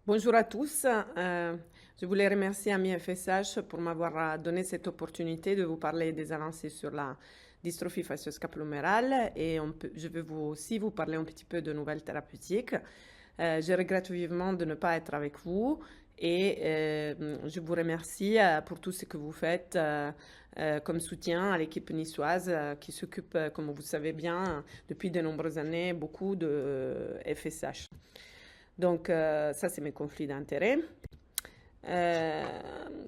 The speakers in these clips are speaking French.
Bonjour à tous. Je voulais remercier Ami FSH pour m'avoir donné cette opportunité de vous parler des avancées sur la dystrophie facioscapulomérale et je vais aussi vous parler un petit peu de nouvelles thérapeutiques. Je regrette vivement de ne pas être avec vous et je vous remercie pour tout ce que vous faites comme soutien à l'équipe niçoise qui s'occupe, comme vous savez bien, depuis de nombreuses années, beaucoup de FSH. Donc, ça, c'est mes conflits d'intérêts. Euh,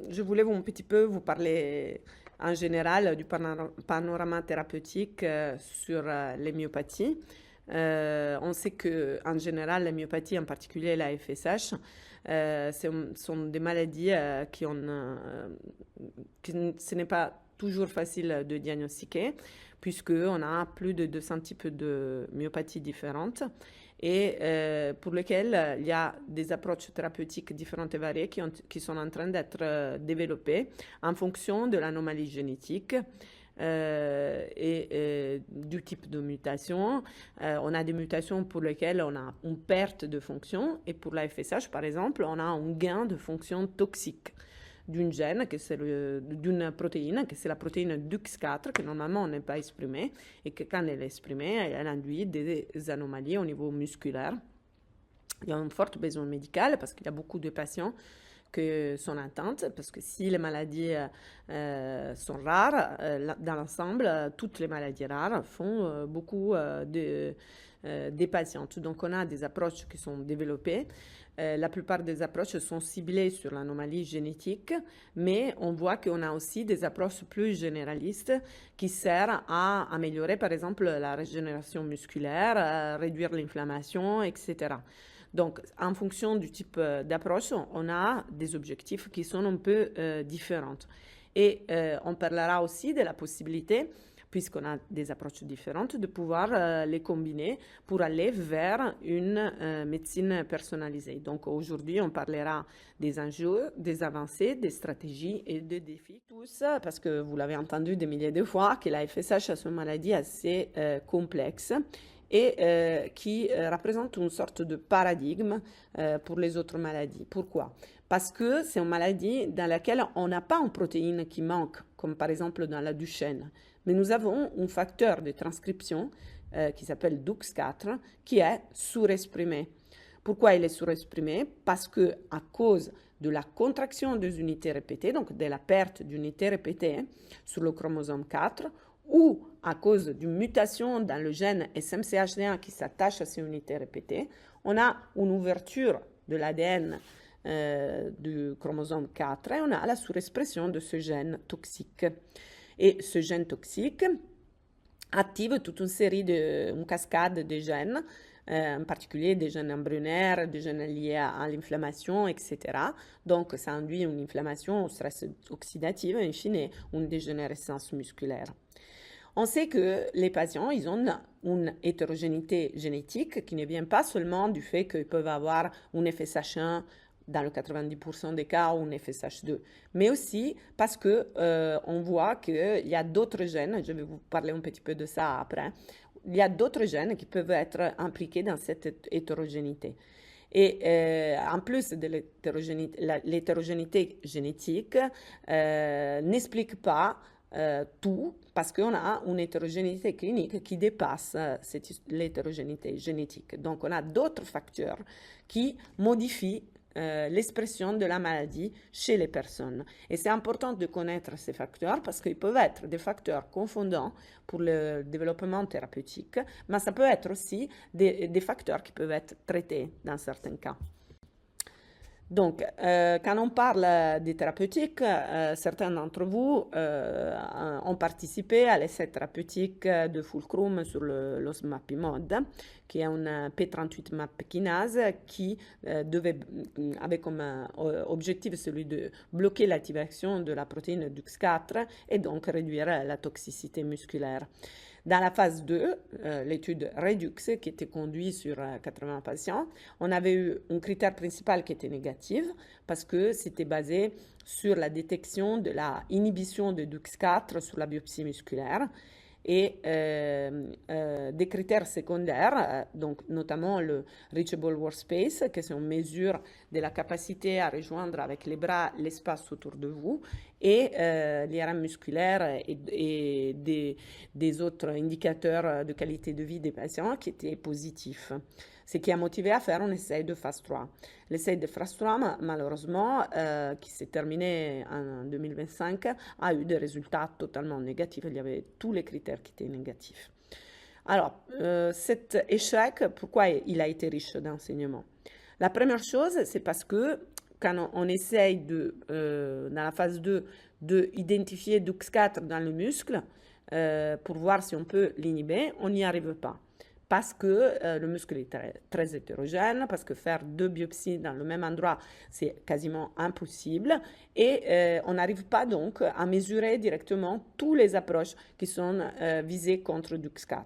je voulais un petit peu vous parler en général du panorama thérapeutique sur les myopathies. On sait que en général, la myopathies, en particulier la FSH, sont des maladies ce n'est pas toujours facile de diagnostiquer, puisqu'on a plus de 200 types de myopathies différentes et pour lesquelles il y a des approches thérapeutiques différentes et variées qui sont en train d'être développées en fonction de l'anomalie génétique et du type de mutation. On a des mutations pour lesquelles on a une perte de fonction et pour la FSH, par exemple, on a un gain de fonction toxique d'une gène, d'une protéine, que c'est la protéine DUX4, que normalement n'est pas exprimée, et que quand elle est exprimée, elle induit des anomalies au niveau musculaire. Il y a un fort besoin médical parce qu'il y a beaucoup de patients qui sont atteintes, parce que si les maladies sont rares, dans l'ensemble, toutes les maladies rares font beaucoup des patientes. Donc on a des approches qui sont développées. La plupart des approches sont ciblées sur l'anomalie génétique, mais on voit qu'on a aussi des approches plus généralistes qui servent à améliorer, par exemple, la régénération musculaire, réduire l'inflammation, etc. Donc, en fonction du type d'approche, on a des objectifs qui sont un peu différents. Et on parlera aussi de la possibilité, puisqu'on a des approches différentes, de pouvoir les combiner pour aller vers une médecine personnalisée. Donc aujourd'hui, on parlera des enjeux, des avancées, des stratégies et des défis. Tout ça, parce que vous l'avez entendu des milliers de fois, que la FSH est une maladie assez complexe et qui représente une sorte de paradigme pour les autres maladies. Pourquoi? Parce que c'est une maladie dans laquelle on n'a pas une protéine qui manque, comme par exemple dans la Duchenne, mais nous avons un facteur de transcription qui s'appelle DUX4 qui est surexprimé. Pourquoi il est surexprimé? Parce que à cause de la contraction des unités répétées, donc de la perte d'unités répétées sur le chromosome 4, ou à cause d'une mutation dans le gène SMCHD1 qui s'attache à ces unités répétées, on a une ouverture de l'ADN du chromosome 4 et on a la surexpression de ce gène toxique. Et ce gène toxique active toute une cascade de gènes, en particulier des gènes embryonnaires, des gènes liés à l'inflammation, etc. Donc, ça induit une inflammation, un stress oxydatif et, in fine, une dégénérescence musculaire. On sait que les patients, ils ont une hétérogénéité génétique qui ne vient pas seulement du fait qu'ils peuvent avoir un FSH1 dans le 90% des cas ou un FSH2, mais aussi parce que on voit qu'il y a d'autres gènes, je vais vous parler un petit peu de ça après, il y a d'autres gènes qui peuvent être impliqués dans cette hétérogénéité. Et en plus de l'hétérogénéité génétique, n'explique pas tout, parce qu'on a une hétérogénéité clinique qui dépasse l'hétérogénéité génétique. Donc, on a d'autres facteurs qui modifient l'expression de la maladie chez les personnes. Et c'est important de connaître ces facteurs parce qu'ils peuvent être des facteurs confondants pour le développement thérapeutique, mais ça peut être aussi des facteurs qui peuvent être traités dans certains cas. Donc, quand on parle des thérapeutiques, certains d'entre vous ont participé à l'essai thérapeutique de Fulcrum sur l'osmapimod, qui est une P38 MAP kinase qui avait comme objectif celui de bloquer l'activation de la protéine DUX4 et donc réduire la toxicité musculaire. Dans la phase 2, l'étude REDUX, qui était conduite sur 80 patients, on avait eu un critère principal qui était négatif parce que c'était basé sur la détection de la inhibition de DUX4 sur la biopsie musculaire et des critères secondaires, donc notamment le Reachable Workspace, qui est une mesure de la capacité à rejoindre avec les bras l'espace autour de vous, et l'IRM musculaire et des autres indicateurs de qualité de vie des patients qui étaient positifs. Ce qui a motivé à faire un essai de phase 3. L'essai de phase 3, malheureusement, qui s'est terminé en 2025, a eu des résultats totalement négatifs. Il y avait tous les critères qui étaient négatifs. Alors, cet échec, pourquoi il a été riche d'enseignement? La première chose, c'est parce que quand on essaye dans la phase 2 d'identifier DUX4 dans le muscle pour voir si on peut l'inhiber, on n'y arrive pas. Parce que le muscle est très hétérogène, parce que faire 2 biopsies dans le même endroit, c'est quasiment impossible. Et on n'arrive pas donc à mesurer directement toutes les approches qui sont visées contre DUX4.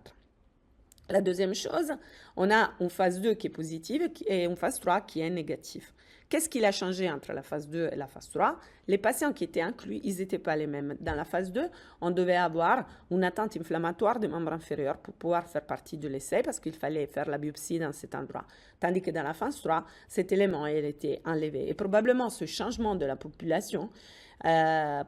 La deuxième chose, on a une phase 2 qui est positive et une phase 3 qui est négative. Qu'est-ce qu'il a changé entre la phase 2 et la phase 3? Les patients qui étaient inclus, ils n'étaient pas les mêmes. Dans la phase 2, on devait avoir une atteinte inflammatoire des membres inférieurs pour pouvoir faire partie de l'essai parce qu'il fallait faire la biopsie dans cet endroit. Tandis que dans la phase 3, cet élément il était enlevé. Et probablement ce changement de la population a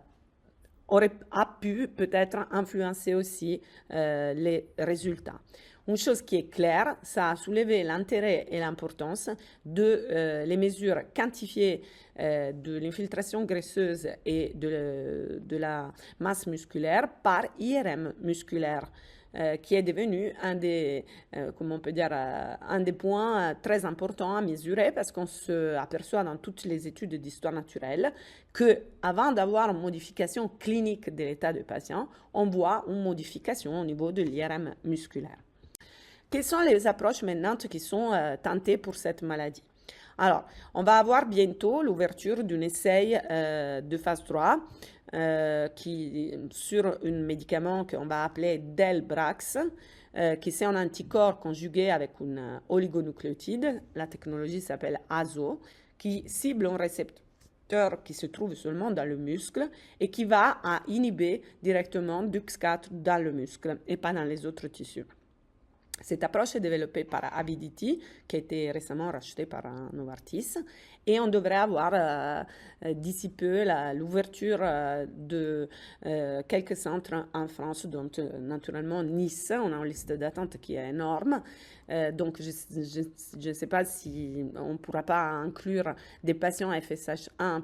pu peut-être influencer aussi les résultats. Une chose qui est claire, ça a soulevé l'intérêt et l'importance de les mesures quantifiées de l'infiltration graisseuse et de la masse musculaire par IRM musculaire, qui est devenu un des points très importants à mesurer parce qu'on se aperçoit dans toutes les études d'histoire naturelle que avant d'avoir une modification clinique de l'état du patient, on voit une modification au niveau de l'IRM musculaire. Quelles sont les approches maintenant qui sont tentées pour cette maladie? Alors, on va avoir bientôt l'ouverture d'un essai de phase 3 sur un médicament qu'on va appeler Delbrax, qui c'est un anticorps conjugué avec une oligonucléotide. La technologie s'appelle ASO, qui cible un récepteur qui se trouve seulement dans le muscle et qui va inhiber directement DUX4 dans le muscle et pas dans les autres tissus. Cette approche est développée par Avidity, qui a été récemment rachetée par Novartis, et on devrait avoir d'ici peu l'ouverture de quelques centres en France, dont naturellement Nice. On a une liste d'attente qui est énorme, donc je ne sais pas si on ne pourra pas inclure des patients FSH1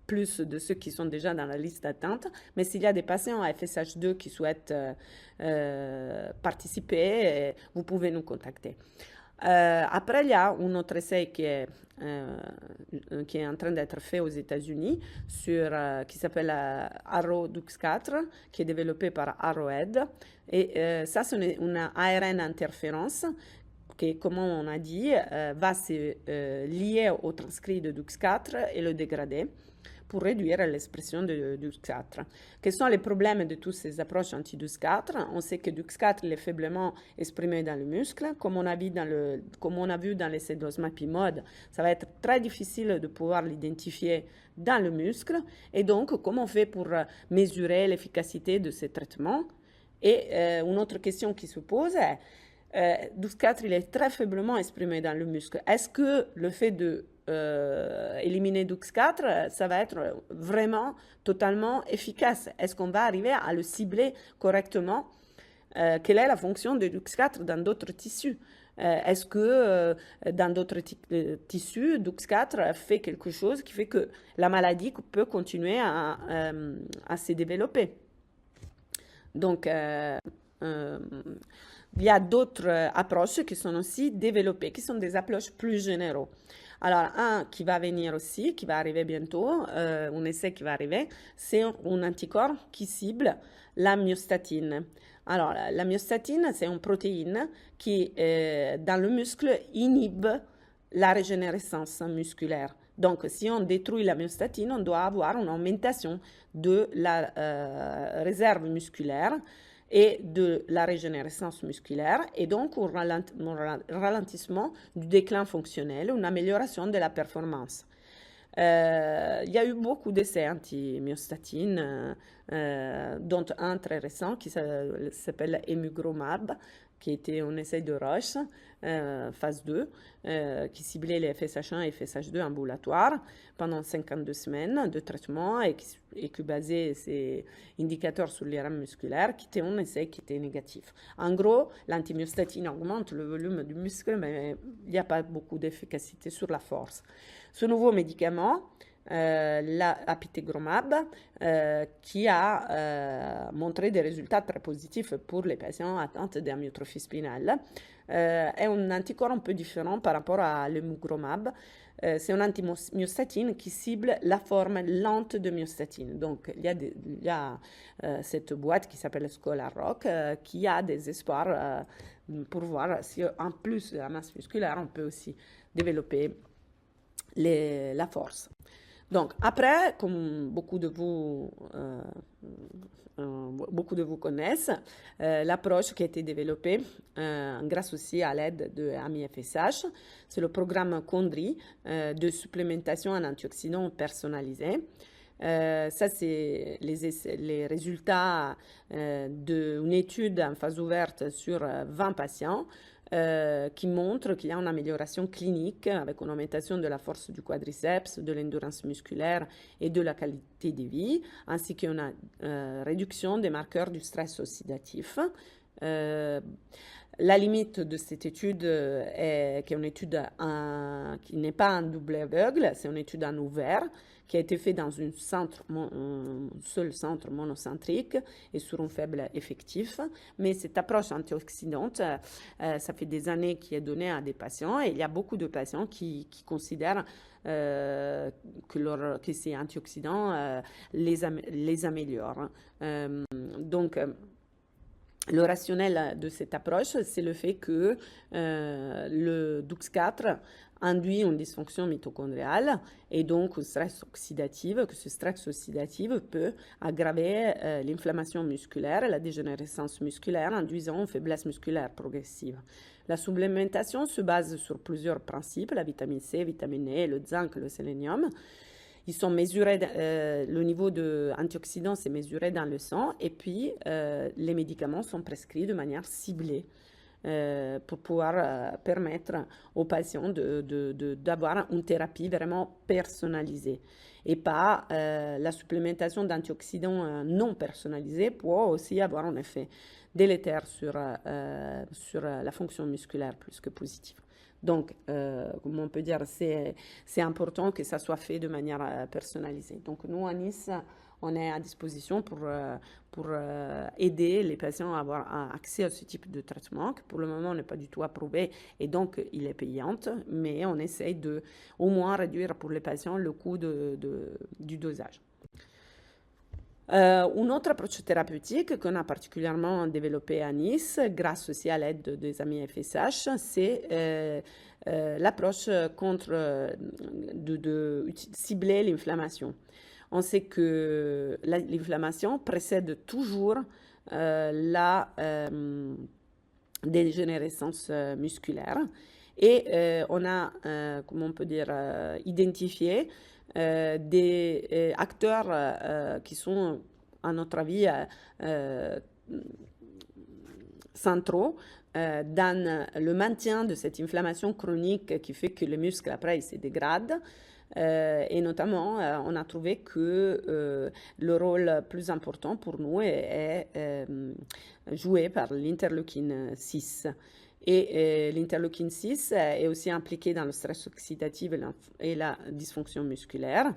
plus de ceux qui sont déjà dans la liste d'attente, mais s'il y a des patients à FSH2 qui souhaitent participer, vous pouvez nous contacter. Après, il y a un autre essai qui est en train d'être fait aux États-Unis qui s'appelle ARO-DUX4, qui est développé par Arrowhead. Et ça, c'est une ARN interférence qui, comme on a dit, va se lier au transcrit de DUX4 et le dégrader pour réduire l'expression de DUX4. Quels sont les problèmes de toutes ces approches anti-DUX4? On sait que DUX4 est faiblement exprimé dans le muscle. Comme on a vu dans l'essai d'osmapimod, ça va être très difficile de pouvoir l'identifier dans le muscle. Et donc, comment on fait pour mesurer l'efficacité de ces traitements? Et une autre question qui se pose est, DUX4 il est très faiblement exprimé dans le muscle. Est-ce que le fait de éliminer DUX4, ça va être vraiment totalement efficace? Est-ce qu'on va arriver à le cibler correctement? Quelle est la fonction de DUX4 dans d'autres tissus? Est-ce que dans d'autres tissus, DUX4 fait quelque chose qui fait que la maladie peut continuer à se développer? Donc, il y a d'autres approches qui sont aussi développées, qui sont des approches plus généraux. Alors, un qui va venir aussi, qui va arriver bientôt, un essai qui va arriver, c'est un anticorps qui cible la myostatine. Alors, la myostatine, c'est une protéine qui, dans le muscle, inhibe la régénérescence musculaire. Donc, si on détruit la myostatine, on doit avoir une augmentation de la réserve musculaire et de la régénérescence musculaire, et donc un ralentissement du déclin fonctionnel, une amélioration de la performance. Il y a eu beaucoup d'essais anti-myostatine, dont un très récent qui s'appelle Emugromab, qui était un essai de Roche, phase 2, qui ciblait les FSH1 et FSH2 ambulatoires pendant 52 semaines de traitement et qui basait ses indicateurs sur l'IRM musculaire, qui était un essai qui était négatif. En gros, l'antimyostatine augmente le volume du muscle, mais il n'y a pas beaucoup d'efficacité sur la force. Ce nouveau médicament, l'apitegromab, qui a montré des résultats très positifs pour les patients atteints d'amyotrophie spinale, è un anticorps un peu différent par rapport à l'emugromab. C'est un antimyostatine qui cible la forme lente de myostatine. Donc, il y a cette boîte qui s'appelle Scholar Rock qui a des espoirs pour voir si, en plus de la masse musculaire, on peut aussi développer la force. Donc, après, comme beaucoup de vous connaissent, l'approche qui a été développée grâce aussi à l'aide de AMI-FSH, c'est le programme Condri de supplémentation en antioxydants personnalisés. Ça, c'est les résultats d'une étude en phase ouverte sur 20 patients qui montre qu'il y a une amélioration clinique avec une augmentation de la force du quadriceps, de l'endurance musculaire et de la qualité de vie, ainsi qu'une réduction des marqueurs du stress oxydatif. La limite de cette étude est une étude qui n'est pas en double aveugle, c'est une étude en ouvert qui a été faite dans un seul centre monocentrique et sur un faible effectif. Mais cette approche antioxydante, ça fait des années qu'elle est donnée à des patients et il y a beaucoup de patients qui considèrent que ces antioxydants les améliorent. Donc, le rationnel de cette approche, c'est le fait que le DUX4 induit une dysfonction mitochondriale et donc un stress oxydatif, que ce stress oxydatif peut aggraver l'inflammation musculaire et la dégénérescence musculaire, induisant une faiblesse musculaire progressive. La supplémentation se base sur plusieurs principes, la vitamine C, la vitamine E, le zinc, le sélénium. Ils sont mesurés, le niveau d'antioxydants est mesuré dans le sang et puis les médicaments sont prescrits de manière ciblée pour pouvoir permettre aux patients d'avoir une thérapie vraiment personnalisée. Et pas la supplémentation d'antioxydants non personnalisés peut aussi avoir un effet délétère sur la fonction musculaire plus que positive. Donc, comme on peut dire, c'est important que ça soit fait de manière personnalisée. Donc, nous, à Nice, on est à disposition pour aider les patients à avoir accès à ce type de traitement, qui pour le moment n'est pas du tout approuvé et donc il est payant, mais on essaye de au moins réduire pour les patients le coût du dosage. Une autre approche thérapeutique qu'on a particulièrement développée à Nice, grâce aussi à l'aide des amis FSH, c'est l'approche de cibler l'inflammation. On sait que l'inflammation précède toujours la dégénérescence musculaire et on a, comment on peut dire, identifié des acteurs qui sont, à notre avis, centraux dans le maintien de cette inflammation chronique qui fait que le muscle après il se dégrade. Et notamment, on a trouvé que le rôle plus important pour nous est joué par l'interleukine 6. Et l'interleukine 6 est aussi impliqué dans le stress oxydatif et la dysfonction musculaire,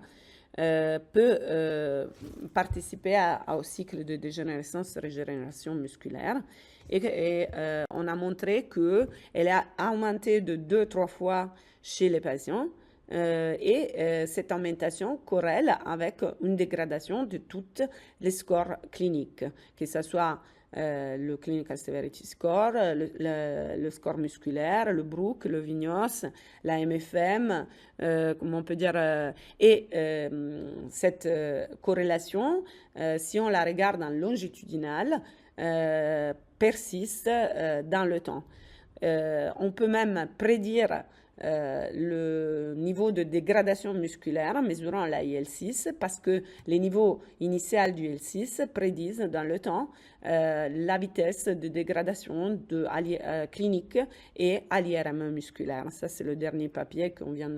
peut participer au cycle de dégénérescence-régénération musculaire. Et on a montré qu'elle a augmenté de 2-3 fois chez les patients. Cette augmentation corrèle avec une dégradation de tous les scores cliniques, que ce soit le Clinical Severity Score, le score musculaire, le Brook, le Vignos, la MFM, comment on peut dire, cette corrélation, si on la regarde en longitudinal, persiste dans le temps. On peut même prédire le niveau de dégradation musculaire en mesurant la IL-6 parce que les niveaux initiaux du IL-6 prédisent dans le temps la vitesse de dégradation clinique et à l'IRM musculaire. Ça, c'est le dernier papier qu'on vient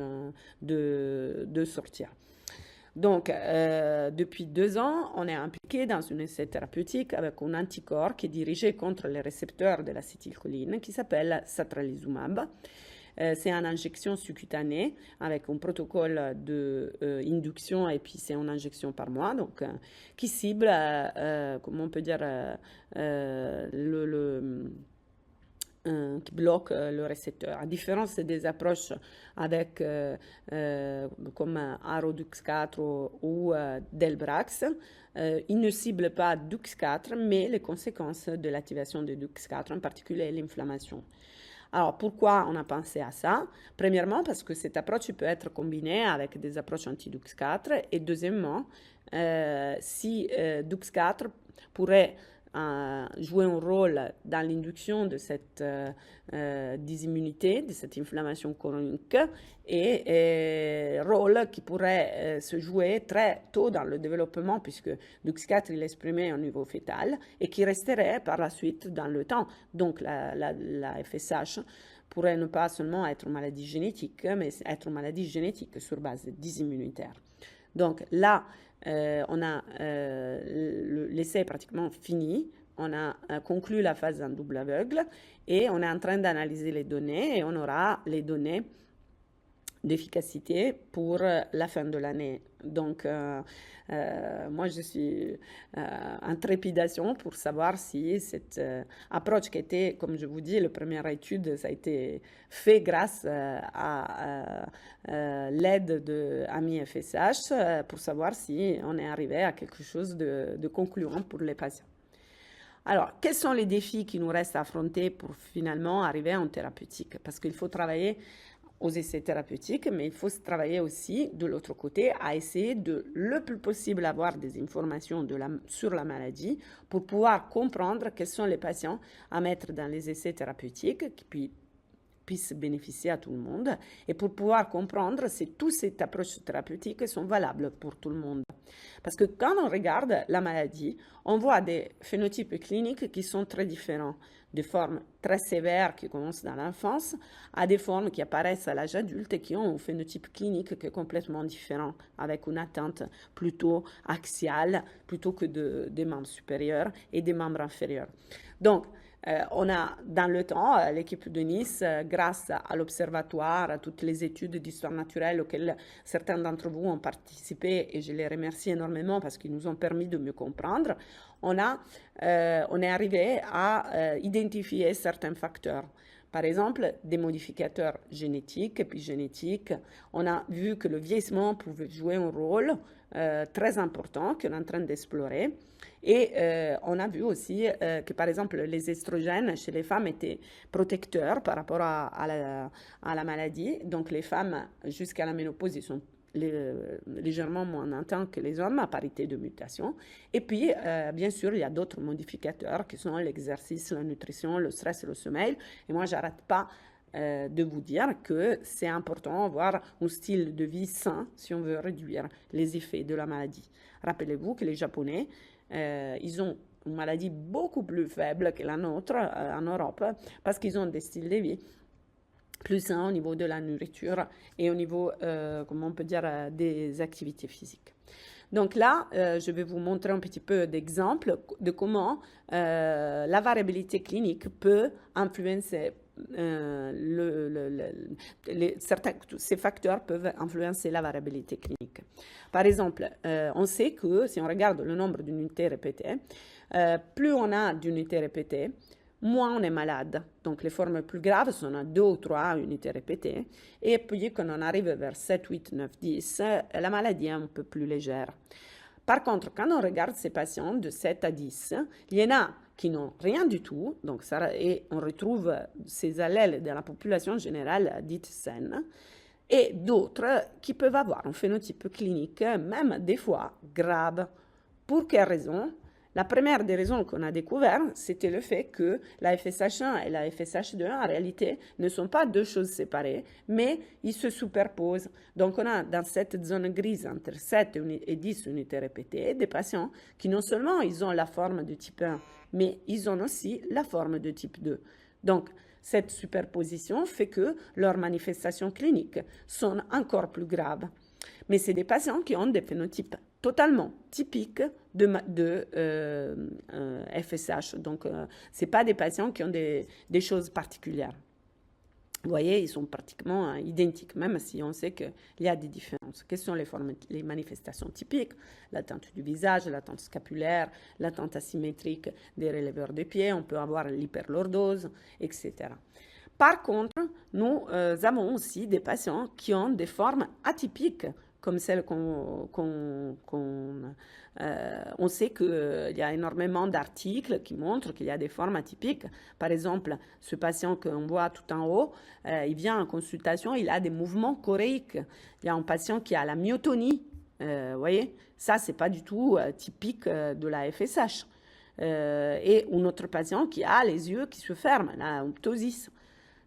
de sortir. Donc, depuis 2 ans, on est impliqué dans une essai thérapeutique avec un anticorps qui est dirigé contre les récepteurs de l'acétylcholine qui s'appelle satralizumab. C'est une injection sous-cutanée avec un protocole d'induction et puis c'est une injection par mois, donc qui cible, comment on peut dire, qui bloque le récepteur. À différence des approches avec comme Arodux4 ou Delbrax, il ne cible pas DUX4, mais les conséquences de l'activation de DUX4, en particulier l'inflammation. Alors, pourquoi on a pensé à ça? Premièrement, parce que cette approche peut être combinée avec des approches anti-DUX4. Et deuxièmement, si DUX4 pourrait jouer un rôle dans l'induction de cette dysimmunité, de cette inflammation chronique, et rôle qui pourrait se jouer très tôt dans le développement, puisque DUX4 il est exprimé au niveau fœtal, et qui resterait par la suite dans le temps. Donc la FSH pourrait ne pas seulement être une maladie génétique, mais être une maladie génétique sur base dysimmunitaire. Donc là, on a l'essai est pratiquement fini. On a conclu la phase en double aveugle et on est en train d'analyser les données et on aura les données d'efficacité pour la fin de l'année. Donc, moi, je suis en trépidation pour savoir si cette approche qui était, comme je vous dis, la première étude, ça a été fait grâce à l'aide de AMI FSH pour savoir si on est arrivé à quelque chose de concluant pour les patients. Alors, quels sont les défis qui nous restent à affronter pour finalement arriver en thérapeutique? Parce qu'il faut travailler aux essais thérapeutiques, mais il faut travailler aussi de l'autre côté à essayer de le plus possible avoir des informations sur la maladie pour pouvoir comprendre quels sont les patients à mettre dans les essais thérapeutiques qui puissent bénéficier à tout le monde et pour pouvoir comprendre si toutes ces approches thérapeutiques sont valables pour tout le monde. Parce que quand on regarde la maladie, on voit des phénotypes cliniques qui sont très différents, des formes très sévères qui commencent dans l'enfance à des formes qui apparaissent à l'âge adulte et qui ont un phénotype clinique qui est complètement différent, avec une atteinte plutôt axiale plutôt que des membres supérieurs et des membres inférieurs. Donc, on a dans le temps, l'équipe de Nice, grâce à l'observatoire, à toutes les études d'histoire naturelle auxquelles certains d'entre vous ont participé, et je les remercie énormément parce qu'ils nous ont permis de mieux comprendre, on est arrivé à identifier certains facteurs. Par exemple, des modificateurs génétiques, épigénétiques. On a vu que le vieillissement pouvait jouer un rôle très important qu'on est en train d'explorer. Et on a vu aussi que, par exemple, les estrogènes chez les femmes étaient protecteurs par rapport à la maladie. Donc, les femmes, jusqu'à la ménopause, ils sont légèrement moins intenses que les hommes à parité de mutation. Et puis, bien sûr, il y a d'autres modificateurs qui sont l'exercice, la nutrition, le stress et le sommeil. Et moi, j'arrête pas de vous dire que c'est important d'avoir un style de vie sain si on veut réduire les effets de la maladie. Rappelez-vous que les Japonais, ils ont une maladie beaucoup plus faible que la nôtre en Europe parce qu'ils ont des styles de vie plus sains au niveau de la nourriture et au niveau, comment on peut dire, des activités physiques. Donc là, je vais vous montrer un petit peu d'exemples de comment la variabilité clinique peut influencer ces facteurs peuvent influencer la variabilité clinique. Par exemple, on sait que si on regarde le nombre d'unités répétées, plus on a d'unités répétées, moins on est malade. Donc les formes plus graves sont à 2 ou 3 unités répétées. Et puis quand on arrive vers 7, 8, 9, 10, la maladie est un peu plus légère. Par contre, quand on regarde ces patients de 7 à 10, il y en a qui n'ont rien du tout, donc et on retrouve ces allèles dans la population générale dite saine, et d'autres qui peuvent avoir un phénotype clinique, même des fois grave. Pour quelle raison? La première des raisons qu'on a découvert, c'était le fait que la FSH1 et la FSH2, en réalité, ne sont pas deux choses séparées, mais ils se superposent. Donc, on a dans cette zone grise entre 7 et 10 unités répétées des patients qui non seulement ils ont la forme de type 1, mais ils ont aussi la forme de type 2. Donc, cette superposition fait que leurs manifestations cliniques sont encore plus graves. Mais c'est des patients qui ont des phénotypes totalement typiques de FSH. Donc, ce n'est pas des patients qui ont des choses particulières. Vous voyez, ils sont pratiquement identiques, même si on sait qu'il y a des différences. Quelles sont les manifestations typiques? L'attente du visage, l'attente scapulaire, l'attente asymétrique des releveurs de pieds, on peut avoir l'hyperlordose, etc. Par contre, nous avons aussi des patients qui ont des formes atypiques, comme celles on sait qu'il y a énormément d'articles qui montrent qu'il y a des formes atypiques. Par exemple, ce patient qu'on voit tout en haut, il vient en consultation, il a des mouvements choréiques. Il y a un patient qui a la myotonie. Vous voyez, ça, ce n'est pas du tout typique de la FSH. Et un autre patient qui a les yeux qui se ferment, la ptosis.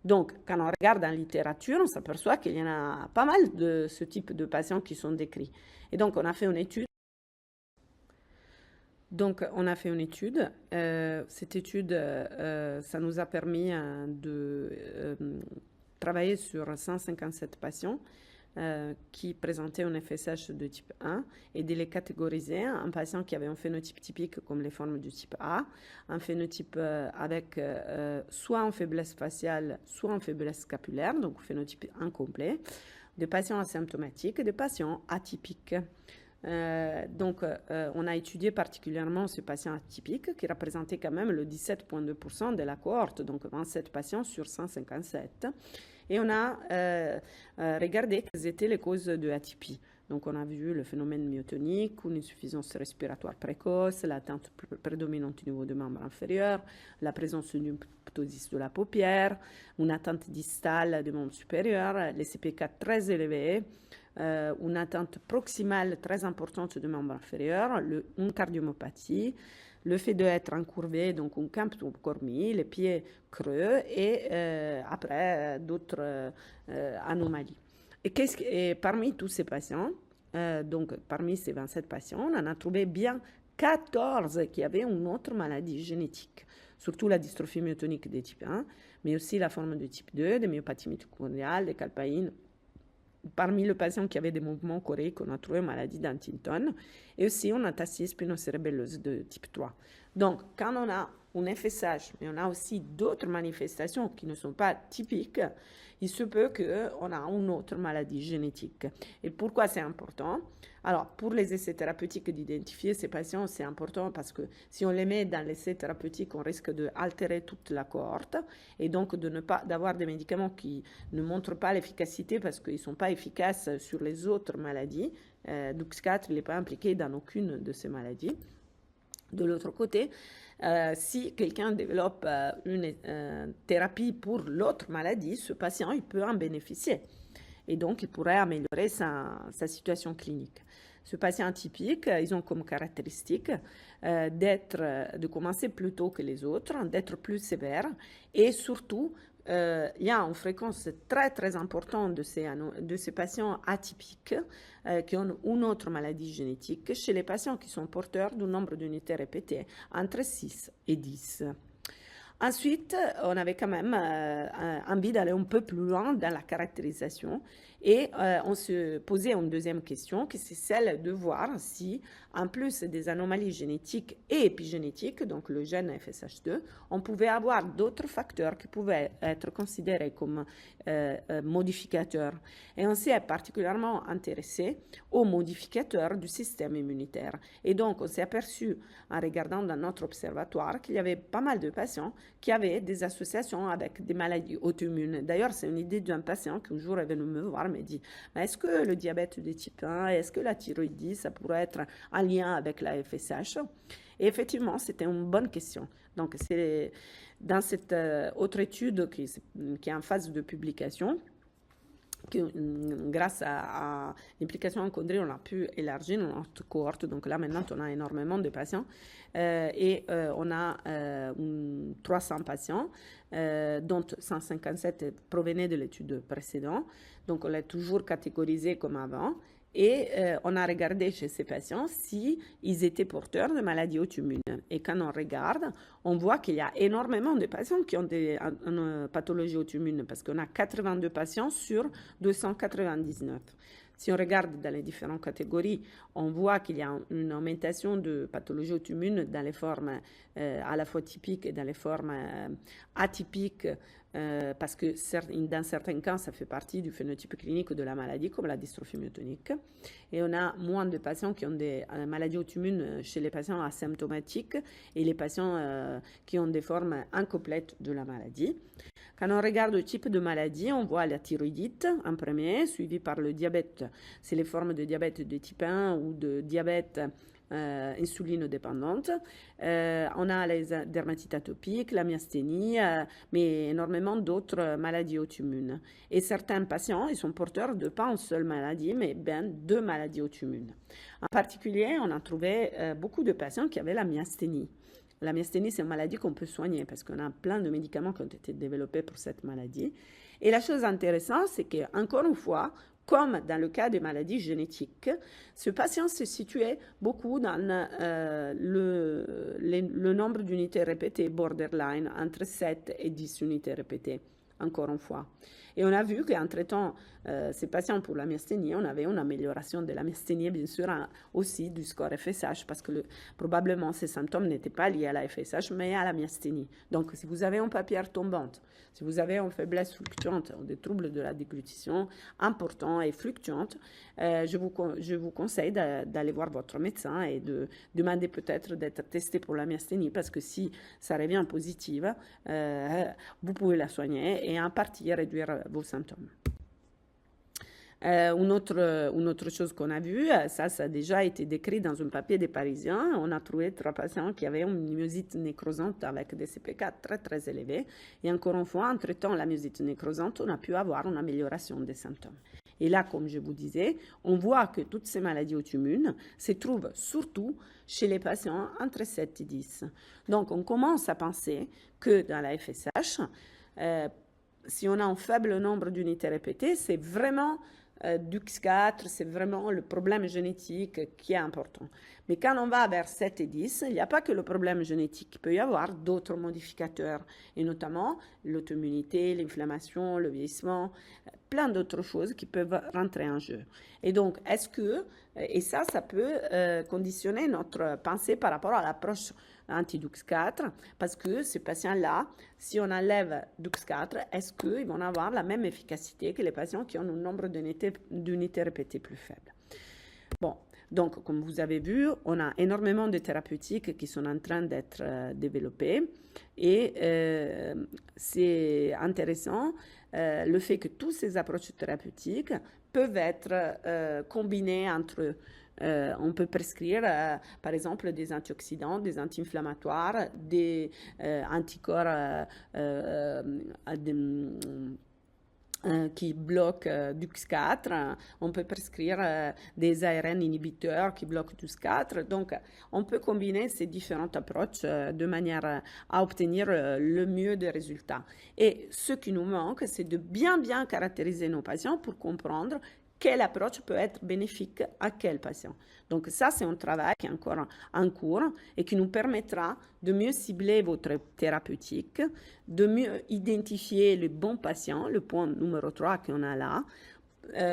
Donc, quand on regarde dans la littérature, on s'aperçoit qu'il y en a pas mal de ce type de patients qui sont décrits. Et donc, on a fait une étude. Cette étude, ça nous a permis de travailler sur 157 patients qui présentaient un FSH de type 1 et de les catégoriser en patients qui avaient un phénotype typique comme les formes du type A, un phénotype avec soit en faiblesse faciale, soit en faiblesse scapulaire, donc phénotype incomplet, des patients asymptomatiques et des patients atypiques. On a étudié particulièrement ce patient atypique qui représentait quand même le 17,2% de la cohorte, donc 27 patients sur 157. Et on a regardé quelles étaient les causes de l'atypie. Donc, on a vu le phénomène myotonique, une insuffisance respiratoire précoce, l'atteinte prédominante au niveau du membre inférieur, la présence d'une ptosis de la paupière, une atteinte distale du membre supérieur, les CP4 très élevés, une atteinte proximale très importante du membre inférieur, une cardiomyopathie, le fait d'être encurvé, donc un camptocormie, les pieds creux et après d'autres anomalies. Et parmi tous ces patients, donc parmi ces 27 patients, on en a trouvé bien 14 qui avaient une autre maladie génétique, surtout la dystrophie myotonique de type 1, mais aussi la forme de type 2, des myopathies mitochondriales, des calpaïnes. Parmi les patients qui avaient des mouvements choréiques, on a trouvé une maladie d'Huntington et aussi une ataxie spinocérébelleuse de type 3. Donc, quand on a un FSH, mais on a aussi d'autres manifestations qui ne sont pas typiques, il se peut qu'on a une autre maladie génétique. Et pourquoi c'est important? Alors, pour les essais thérapeutiques d'identifier ces patients, c'est important parce que si on les met dans l'essai thérapeutique, on risque d'altérer toute la cohorte et donc d'avoir des médicaments qui ne montrent pas l'efficacité parce qu'ils ne sont pas efficaces sur les autres maladies. Dux4, il n'est pas impliqué dans aucune de ces maladies. De l'autre côté, si quelqu'un développe une thérapie pour l'autre maladie, ce patient, il peut en bénéficier. Et donc, il pourrait améliorer sa situation clinique. Ce patient atypique, ils ont comme caractéristique de commencer plus tôt que les autres, d'être plus sévères et surtout, il y a une fréquence très très importante de ces patients atypiques qui ont une autre maladie génétique chez les patients qui sont porteurs d'un nombre d'unités répétées entre 6 et 10. Ensuite, on avait quand même envie d'aller un peu plus loin dans la caractérisation et on se posait une deuxième question, qui c'est celle de voir si, en plus des anomalies génétiques et épigénétiques, donc le gène FSH2, on pouvait avoir d'autres facteurs qui pouvaient être considérés comme modificateurs. Et on s'est particulièrement intéressé aux modificateurs du système immunitaire. Et donc, on s'est aperçu, en regardant dans notre observatoire, qu'il y avait pas mal de patients qui avaient des associations avec des maladies auto-immunes. D'ailleurs, c'est une idée d'un patient qui un jour est venu me voir, me dit, est-ce que le diabète de type 1, est-ce que la thyroïdie, ça pourrait être en lien avec la FSH? Et effectivement, c'était une bonne question. Donc, c'est dans cette autre étude qui est en phase de publication, grâce à l'implication en chondrie, on a pu élargir notre cohorte. Donc là, maintenant, on a énormément de patients et on a 300 patients, dont 157 provenaient de l'étude précédente. Donc, on l'a toujours catégorisé comme avant. Et on a regardé chez ces patients si ils étaient porteurs de maladies auto-immunes. Et quand on regarde, on voit qu'il y a énormément de patients qui ont des pathologies auto-immunes parce qu'on a 82 patients sur 299. Si on regarde dans les différentes catégories, on voit qu'il y a une augmentation de pathologies auto-immunes dans les formes à la fois typiques et dans les formes atypiques, parce que dans certains cas, ça fait partie du phénotype clinique de la maladie, comme la dystrophie myotonique. Et on a moins de patients qui ont des maladies auto-immunes chez les patients asymptomatiques et les patients qui ont des formes incomplètes de la maladie. Quand on regarde le type de maladie, on voit la thyroïdite en premier, suivi par le diabète. C'est les formes de diabète de type 1 ou de diabète insulinodépendante. On a les dermatites atopiques, la myasthénie, mais énormément d'autres maladies auto-immunes. Et certains patients, ils sont porteurs de pas une seule maladie, mais bien 2 maladies auto-immunes. En particulier, on a trouvé beaucoup de patients qui avaient la myasthénie. La myasthénie, c'est une maladie qu'on peut soigner parce qu'on a plein de médicaments qui ont été développés pour cette maladie. Et la chose intéressante, c'est qu'encore une fois, comme dans le cas des maladies génétiques, ce patient se situait beaucoup dans le nombre d'unités répétées borderline, entre 7 et 10 unités répétées, encore une fois. Et on a vu qu'en traitant ces patients pour la myasthénie, on avait une amélioration de la myasthénie, bien sûr, aussi du score FSH, parce que probablement ces symptômes n'étaient pas liés à la FSH, mais à la myasthénie. Donc, si vous avez une paupière tombante, si vous avez une faiblesse fluctuante ou des troubles de la déglutition importants et fluctuantes, je vous conseille d'aller voir votre médecin et de demander peut-être d'être testé pour la myasthénie, parce que si ça revient positive, vous pouvez la soigner et en partie réduire vos symptômes. Une autre chose qu'on a vue, ça a déjà été décrit dans un papier des Parisiens. On a trouvé 3 patients qui avaient une myosite nécrosante avec des CPK très très élevés. Et encore une fois, en traitant la myosite nécrosante, on a pu avoir une amélioration des symptômes. Et là, comme je vous disais, on voit que toutes ces maladies auto-immunes se trouvent surtout chez les patients entre 7 et 10. Donc, on commence à penser que dans la FSH, si on a un faible nombre d'unités répétées, c'est vraiment DUX4, c'est vraiment le problème génétique qui est important. Mais quand on va vers 7 et 10, il n'y a pas que le problème génétique. Il peut y avoir d'autres modificateurs, et notamment l'auto-immunité, l'inflammation, le vieillissement, plein d'autres choses qui peuvent rentrer en jeu. Et donc, et ça peut conditionner notre pensée par rapport à l'approche anti-DUX4, parce que ces patients-là, si on enlève DUX4, est-ce qu'ils vont avoir la même efficacité que les patients qui ont un nombre d'unités répétées plus faible? Bon, donc comme vous avez vu, on a énormément de thérapeutiques qui sont en train d'être développées et c'est intéressant le fait que toutes ces approches thérapeutiques peuvent être combinées entre eux. On peut prescrire, par exemple, des antioxydants, des anti-inflammatoires, des anticorps qui bloquent DUX4. On peut prescrire des ARN inhibiteurs qui bloquent DUX4. Donc, on peut combiner ces différentes approches de manière à obtenir le mieux des résultats. Et ce qui nous manque, c'est de bien caractériser nos patients pour comprendre quelle approche peut être bénéfique à quel patient. Donc ça, c'est un travail qui est encore en cours et qui nous permettra de mieux cibler votre thérapeutique, de mieux identifier le bon patient, le point numéro 3 qu'on a là,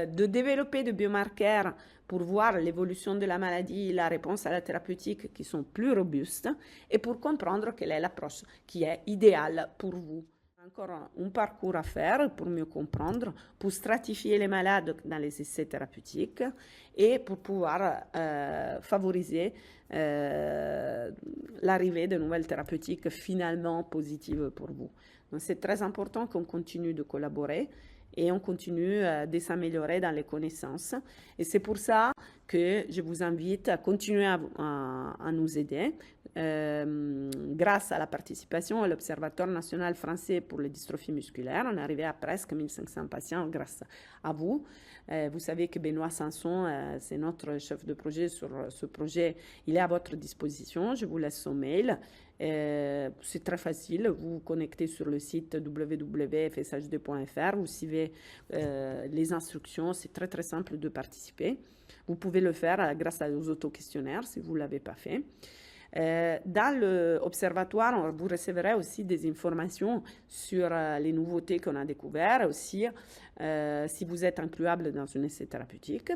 de développer des biomarqueurs pour voir l'évolution de la maladie, la réponse à la thérapeutique qui sont plus robustes et pour comprendre quelle est l'approche qui est idéale pour vous. Encore un parcours à faire pour mieux comprendre, pour stratifier les malades dans les essais thérapeutiques et pour pouvoir favoriser l'arrivée de nouvelles thérapeutiques finalement positives pour vous. Donc c'est très important qu'on continue de collaborer et on continue de s'améliorer dans les connaissances. Et c'est pour ça que je vous invite à continuer à nous aider. Grâce à la participation à l'Observatoire national français pour les dystrophies musculaires, on est arrivé à presque 1500 patients grâce à vous. Vous savez que Benoît Sanson, c'est notre chef de projet sur ce projet. Il est à votre disposition. Je vous laisse son mail. C'est très facile. Vous vous connectez sur le site www.fshd.fr. Vous suivez les instructions. C'est très, très simple de participer. Vous pouvez le faire grâce aux auto-questionnaires si vous ne l'avez pas fait. Dans l'observatoire, vous recevrez aussi des informations sur les nouveautés qu'on a découvertes, aussi si vous êtes incluable dans une essai thérapeutique.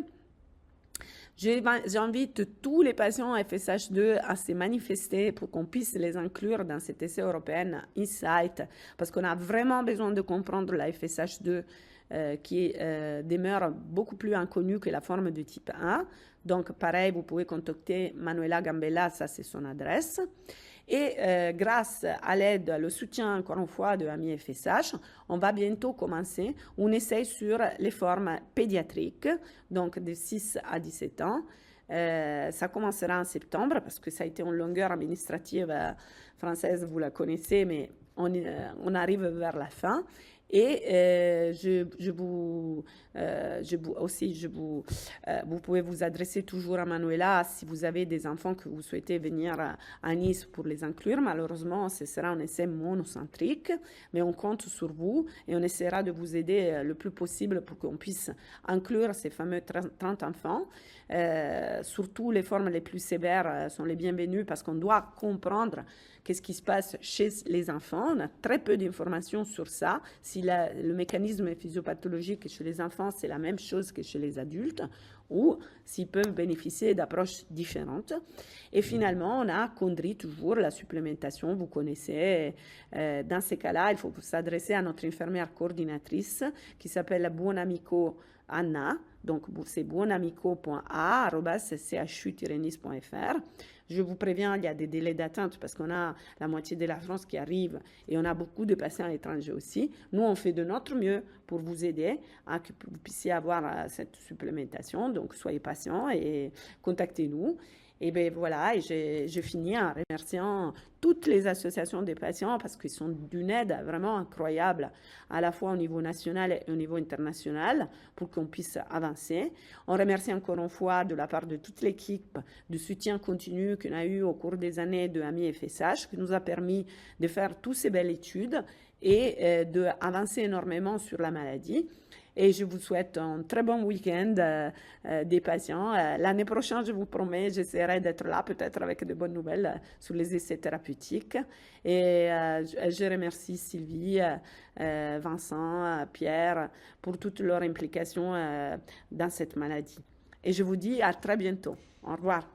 J'invite tous les patients FSH2 à se manifester pour qu'on puisse les inclure dans cet essai européen Insight, parce qu'on a vraiment besoin de comprendre la FSH2 qui demeure beaucoup plus inconnue que la forme de type 1. Donc, pareil, vous pouvez contacter Manuela Gambella, ça c'est son adresse. Et grâce à l'aide, le soutien, encore une fois, de Amis FSH, on va bientôt commencer un essai sur les formes pédiatriques, donc de 6 à 17 ans. Ça commencera en septembre parce que ça a été une longueur administrative française, vous la connaissez, mais on arrive vers la fin. Et vous pouvez vous adresser toujours à Manuela si vous avez des enfants que vous souhaitez venir à Nice pour les inclure. Malheureusement, ce sera un essai monocentrique, mais on compte sur vous et on essaiera de vous aider le plus possible pour qu'on puisse inclure ces fameux 30 enfants. Surtout les formes les plus sévères sont les bienvenues parce qu'on doit comprendre qu'est-ce qui se passe chez les enfants. On a très peu d'informations sur ça. Si le mécanisme physiopathologique chez les enfants, c'est la même chose que chez les adultes, ou s'ils peuvent bénéficier d'approches différentes. Et finalement, on a Chondri, toujours la supplémentation, vous connaissez. Dans ces cas-là, il faut s'adresser à notre infirmière coordinatrice qui s'appelle Buonamico Anna. Donc, c'est buonamico.a@chu-nice.fr. Je vous préviens, il y a des délais d'attente parce qu'on a la moitié de la France qui arrive et on a beaucoup de patients étrangers aussi. Nous, on fait de notre mieux pour vous aider à que vous puissiez avoir cette supplémentation. Donc, soyez patients et contactez-nous. Et bien voilà, et je finis en remerciant toutes les associations des patients parce qu'ils sont d'une aide vraiment incroyable, à la fois au niveau national et au niveau international, pour qu'on puisse avancer. On remercie encore une fois de la part de toute l'équipe du soutien continu qu'on a eu au cours des années de Amis FSH, qui nous a permis de faire toutes ces belles études et d'avancer énormément sur la maladie. Et je vous souhaite un très bon week-end des patients. L'année prochaine, je vous promets, j'essaierai d'être là, peut-être avec de bonnes nouvelles sur les essais thérapeutiques. Et je remercie Sylvie, Vincent, Pierre pour toute leur implication dans cette maladie. Et je vous dis à très bientôt. Au revoir.